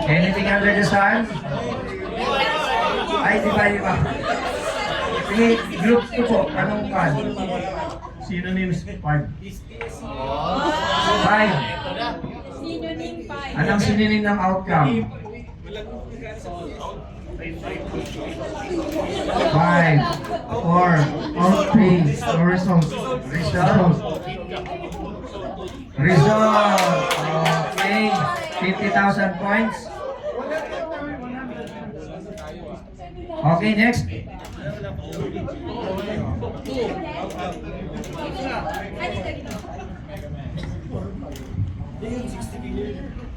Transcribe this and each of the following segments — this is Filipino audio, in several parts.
Anything under the sun? Ay, di ba? Sige, group 2 po. Anong kan? Synonyms 5. 5. Synonym 5. Anong synonym ng outcome? 5, 4, all 3, no result. Result. Okay, 50,000 points. Okay, next.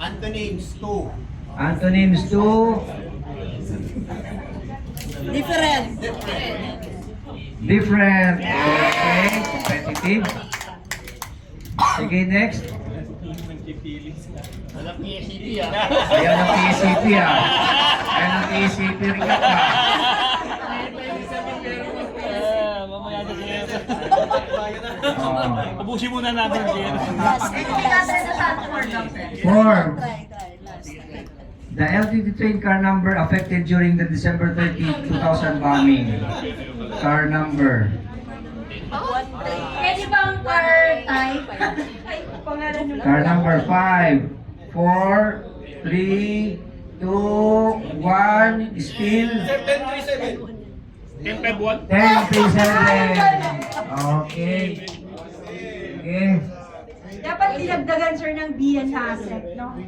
Antonyms 2. Antonyms 2. Different. Different. Okay, competitive. Sige, next. Alam niya PSCP Ayaw ng PSCP ah. Ayaw ng PSCP rin ka pa. Mamaya na siya. Oh. Ubusin muna natin siya. 4. The LTT train car number affected during the December 30, 2000 bombing. Car number. Pwede bang car type? Ay, pangalan nyo lang. Car number 5, 4, 3, 2, 1, still 10-5-1. 10-7. Okay. Okay. Dapat dinagdagan, sir, ng B and Hasek, no?